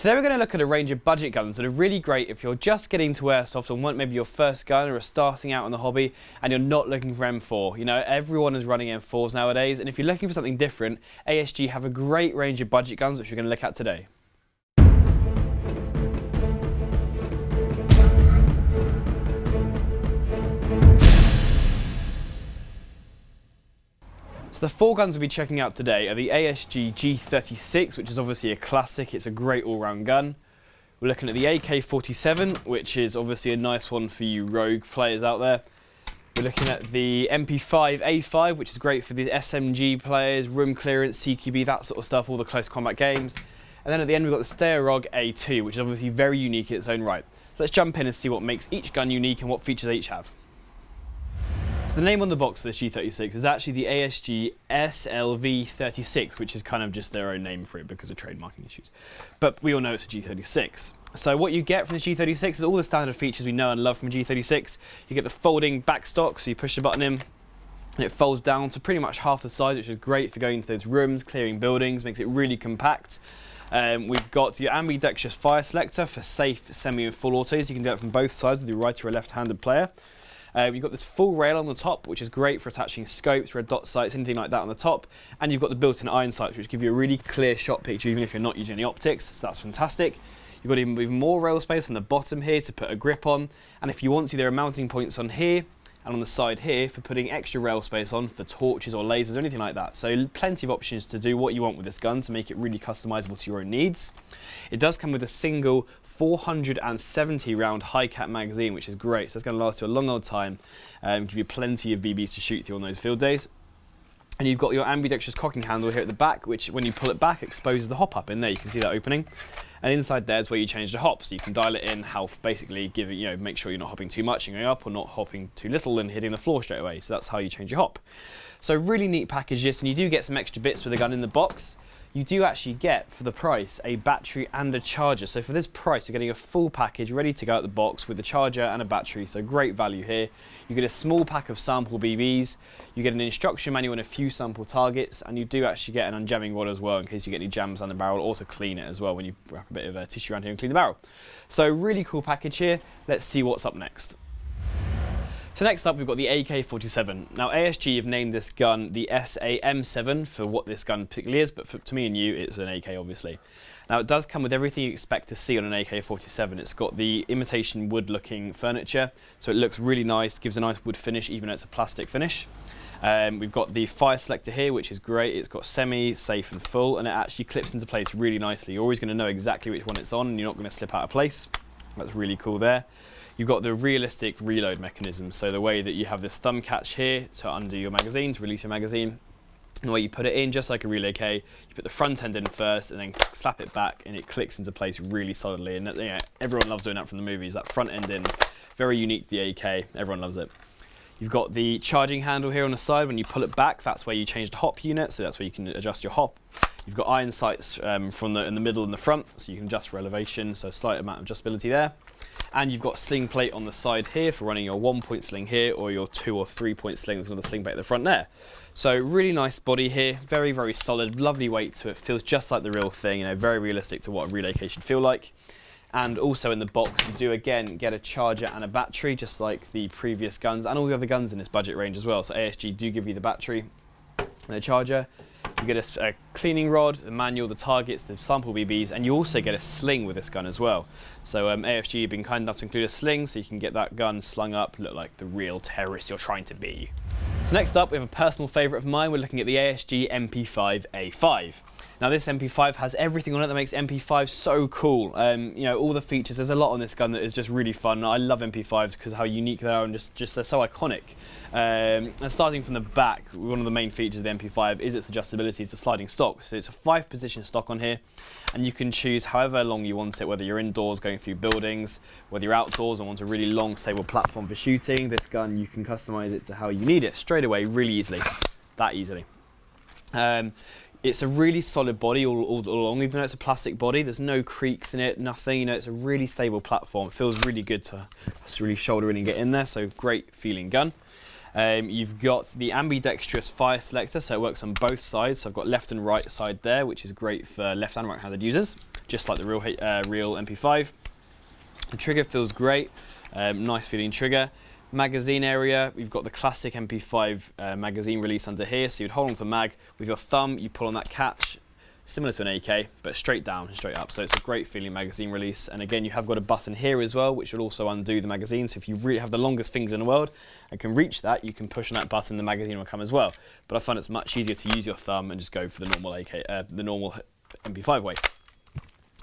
Today we're going to look at a range of budget guns that are really great if you're just getting to airsoft and want maybe your first gun or are starting out in the hobby and you're not looking for M4. You know, everyone is running M4s nowadays, and if you're looking for something different, ASG have a great range of budget guns which we're going to look at today. So the four guns we'll be checking out today are the ASG G36, which is obviously a classic, it's a great all-round gun. We're looking at the AK-47, which is obviously a nice one for you rogue players out there. We're looking at the MP5 A5, which is great for the SMG players, room clearance, CQB, that sort of stuff, all the close combat games. And then at the end we've got the Steyr Aug A2, which is obviously very unique in its own right. So let's jump in and see what makes each gun unique and what features they each have. The name on the box of this G36 is actually the ASG SLV36, which is kind of just their own name for it because of trademarking issues. But we all know it's a G36. So what you get from this G36 is all the standard features we know and love from a G36. You get the folding back stock, so you push the button in and it folds down to pretty much half the size, which is great for going into those rooms, clearing buildings, makes it really compact. We've got your ambidextrous fire selector for safe semi and full autos. You can do it from both sides with your right or a left-handed player. You've got this full rail on the top, which is great for attaching scopes, red dot sights, anything like that on the top. And you've got the built-in iron sights, which give you a really clear shot picture, even if you're not using any optics, so that's fantastic. You've got even more rail space on the bottom here to put a grip on. And if you want to, there are mounting points on here and on the side here for putting extra rail space on for torches or lasers or anything like that. So plenty of options to do what you want with this gun to make it really customizable to your own needs. It does come with a single 470 round high cap magazine, which is great, so it's going to last you a long old time, give you plenty of BBs to shoot through on those field days. And you've got your ambidextrous cocking handle here at the back, which when you pull it back exposes the hop up in there. You can see that opening, and inside there is where you change the hop, so you can dial it in how, basically give it, you know, make sure you're not hopping too much and going up, or not hopping too little and hitting the floor straight away. So that's how you change your hop. So really neat package this, and you do get some extra bits with the gun in the box. You do actually get, for the price, a battery and a charger. So for this price, you're getting a full package ready to go out the box with a charger and a battery. So great value here. You get a small pack of sample BBs, you get an instruction manual and a few sample targets, and you do actually get an unjamming rod as well in case you get any jams on the barrel, or to clean it as well when you wrap a bit of tissue around here and clean the barrel. So really cool package here. Let's see what's up next. So next up we've got the AK-47. Now ASG have named this gun the SAM7 for what this gun particularly is, but to me and you it's an AK obviously. Now it does come with everything you expect to see on an AK-47. It's got the imitation wood looking furniture, so it looks really nice, gives a nice wood finish even though it's a plastic finish. We've got the fire selector here, which is great. It's got semi, safe and full, and it actually clips into place really nicely. You're always going to know exactly which one it's on and you're not going to slip out of place. That's really cool there. You've got the realistic reload mechanism, so the way that you have this thumb catch here to undo your magazine, to release your magazine, and the way you put it in, just like a real AK, you put the front end in first and then slap it back and it clicks into place really solidly, and you know, everyone loves doing that from the movies, that front end in, very unique to the AK, everyone loves it. You've got the charging handle here on the side. When you pull it back, that's where you change the hop unit, so that's where you can adjust your hop. You've got iron sights in the middle and the front, so you can adjust for elevation, so a slight amount of adjustability there. And you've got sling plate on the side here for running your 1-point sling here, or your 2 or 3-point sling. There's another sling plate at the front there. So really nice body here, very, very solid, lovely weight to it, feels just like the real thing, you know, very realistic to what a real AK should feel like. And also in the box you do again get a charger and a battery, just like the previous guns and all the other guns in this budget range as well. So ASG do give you the battery and the charger. You get a cleaning rod, the manual, the targets, the sample BBs, and you also get a sling with this gun as well. So AFG have been kind enough to include a sling, so you can get that gun slung up, look like the real terrorist you're trying to be. So next up, we have a personal favourite of mine. We're looking at the ASG MP5 A5. Now this MP5 has everything on it that makes MP5 so cool. You know, all the features, there's a lot on this gun that is just really fun. I love MP5s because of how unique they are and just they're so iconic. And starting from the back, one of the main features of the MP5 is its adjustability. It's a sliding stock. So it's a 5-position stock on here, and you can choose however long you want it, whether you're indoors going through buildings, whether you're outdoors and want a really long stable platform for shooting. This gun, you can customize it to how you need it straight away, really easily, that easily. It's a really solid body all along, even though it's a plastic body. There's no creaks in it, nothing. You know, it's a really stable platform. It feels really good to really shoulder in and get in there. So great feeling gun. You've got the ambidextrous fire selector, so it works on both sides. So I've got left and right side there, which is great for left and right-handed users, just like the real MP5. The trigger feels great, nice feeling trigger. Magazine area, we've got the classic MP5 magazine release under here, so you'd hold onto the mag with your thumb, you pull on that catch, similar to an AK, but straight down and straight up. So it's a great feeling magazine release. And again, you have got a button here as well, which will also undo the magazine. So if you really have the longest fingers in the world and can reach that, you can push on that button, the magazine will come as well. But I find it's much easier to use your thumb and just go for the normal the normal MP5 way.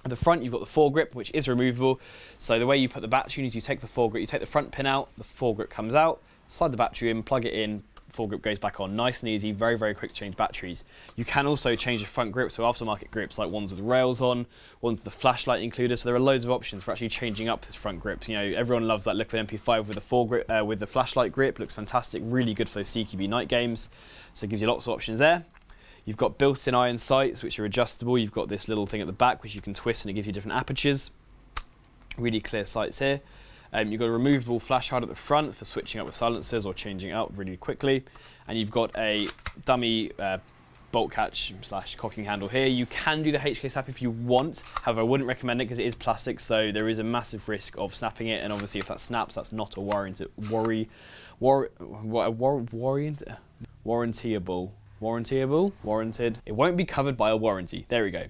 At the front, you've got the foregrip, which is removable. So the way you put the battery in is you take the foregrip, you take the front pin out, the foregrip comes out, slide the battery in, plug it in, foregrip goes back on. Nice and easy, very, very quick to change batteries. You can also change the front grip, so aftermarket grips, like ones with rails on, ones with the flashlight included. So there are loads of options for actually changing up this front grip. You know, everyone loves that Liquid MP5 with the foregrip, with the flashlight grip. Looks fantastic, really good for those CQB night games. So it gives you lots of options there. You've got built-in iron sights, which are adjustable. You've got this little thing at the back, which you can twist, and it gives you different apertures. Really clear sights here. You've got a removable flash hard at the front for switching up with silencers or changing out really quickly. And you've got a dummy bolt catch / cocking handle here. You can do the HK snap if you want. However, I wouldn't recommend it because it is plastic, so there is a massive risk of snapping it. And obviously, if that snaps, that's not a warrantyable. Warranted. It won't be covered by a warranty. There we go.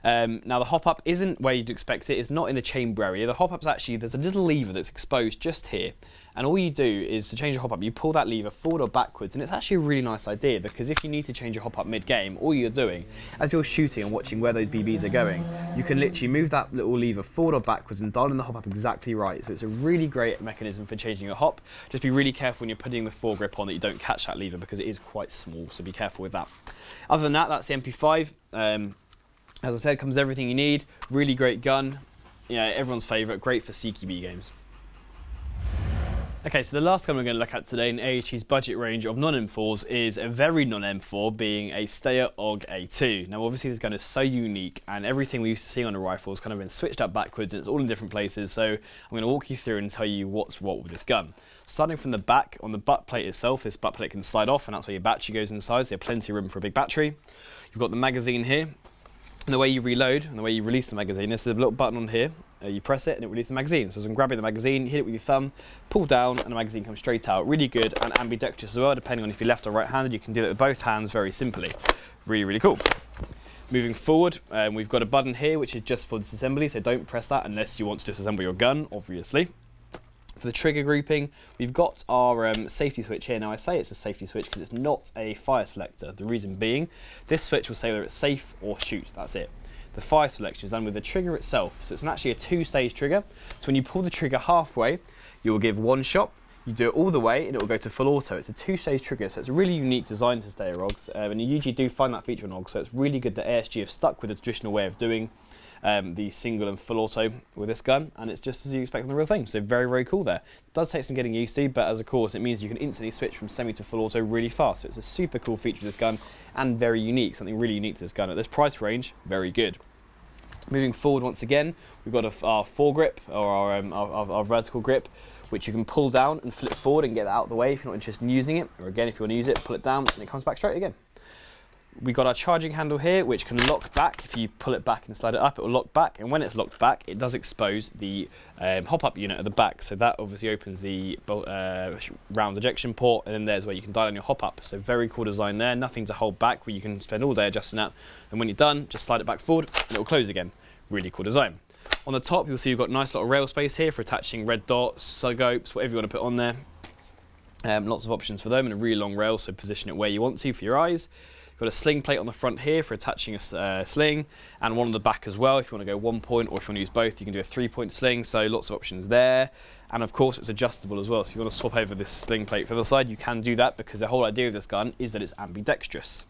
Now the hop-up isn't where you'd expect it. It's not in the chamber area. The hop-up's actually, there's a little lever that's exposed just here. And all you do is to change your hop-up, you pull that lever forward or backwards. And it's actually a really nice idea because if you need to change your hop-up mid-game, all you're doing, as you're shooting and watching where those BBs are going, you can literally move that little lever forward or backwards and dial in the hop-up exactly right. So it's a really great mechanism for changing your hop. Just be really careful when you're putting the foregrip on that you don't catch that lever because it is quite small, so be careful with that. Other than that, that's the MP5. As I said, comes everything you need. Really great gun. You know, everyone's favourite. Great for CQB games. Okay, so the last gun we're going to look at today in AEG's budget range of non-M4s is a very non-M4, being a Steyr Aug A2. Now, obviously, this gun is so unique, and everything we used to see on a rifle has kind of been switched up backwards, and it's all in different places. So I'm going to walk you through and tell you what's what with this gun. Starting from the back, on the butt plate itself, this butt plate can slide off, and that's where your battery goes inside, so you have plenty of room for a big battery. You've got the magazine here. And the way you reload and the way you release the magazine is the little button on here. You press it and it releases the magazine. So as I'm grabbing the magazine, hit it with your thumb, pull down, and the magazine comes straight out. Really good and ambidextrous as well, depending on if you're left or right-handed. You can do it with both hands very simply. Really, really cool. Moving forward, we've got a button here which is just for disassembly, so don't press that unless you want to disassemble your gun, obviously. For the trigger grouping, we've got our safety switch here. Now I say it's a safety switch because it's not a fire selector. The reason being, this switch will say whether it's safe or shoot, that's it. The fire selection is done with the trigger itself. So it's actually a two-stage trigger. So when you pull the trigger halfway, you will give one shot. You do it all the way and it will go to full auto. It's a two-stage trigger, so it's a really unique design to Steyr Augs. And you usually do find that feature on Augs, so it's really good that ASG have stuck with the traditional way of doing the single and full auto with this gun, and it's just as you expect on the real thing. So very, very cool there. It does take some getting used to, but as of course it means you can instantly switch from semi to full auto really fast. So it's a super cool feature of this gun and very unique, something really unique to this gun. At this price range, very good. Moving forward once again, we've got our foregrip, or our vertical grip, which you can pull down and flip forward and get that out of the way if you're not interested in using it, or again if you want to use it, pull it down and it comes back straight again. We've got our charging handle here, which can lock back. If you pull it back and slide it up, it will lock back. And when it's locked back, it does expose the hop-up unit at the back. So that obviously opens the round ejection port, and then there's where you can dial in your hop-up. So very cool design there. Nothing to hold back, where you can spend all day adjusting that. And when you're done, just slide it back forward, and it will close again. Really cool design. On the top, you'll see you've got nice little rail space here for attaching red dots, scopes, whatever you want to put on there. Lots of options for them, and a really long rail, so position it where you want to for your eyes. Got a sling plate on the front here for attaching a sling, and one on the back as well if you want to go 1 point, or if you want to use both you can do a 3-point sling, so lots of options there. And of course it's adjustable as well, so if you want to swap over this sling plate for the other side you can do that, because the whole idea of this gun is that it's ambidextrous.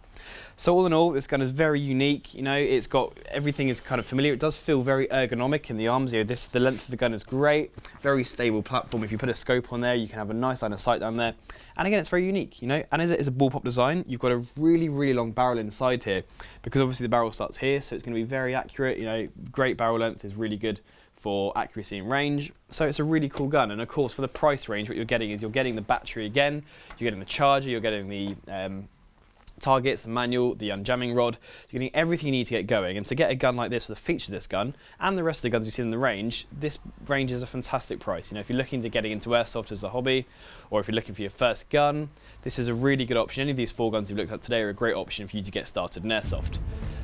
So all in all, this gun is very unique. You know, it's got, everything is kind of familiar. It does feel very ergonomic in the arms. You know, the length of the gun is great, very stable platform. If you put a scope on there, you can have a nice line of sight down there. And again, it's very unique, you know, and as it is a bullpup design, you've got a really, really long barrel inside here, because obviously the barrel starts here, so it's going to be very accurate. You know, great barrel length is really good for accuracy and range. So it's a really cool gun. And of course, for the price range, what you're getting is you're getting the battery again, you're getting the charger, you're getting the targets, the manual, the unjamming rod. You're getting everything you need to get going. And to get a gun like this with the features of this gun and the rest of the guns you see in the range, this range is a fantastic price. You know, if you're looking to getting into airsoft as a hobby, or if you're looking for your first gun, this is a really good option. Any of these 4 guns we've looked at today are a great option for you to get started in airsoft.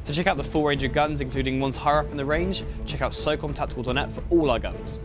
To check out the full range of guns, including ones higher up in the range, check out SOCOMtactical.net for all our guns.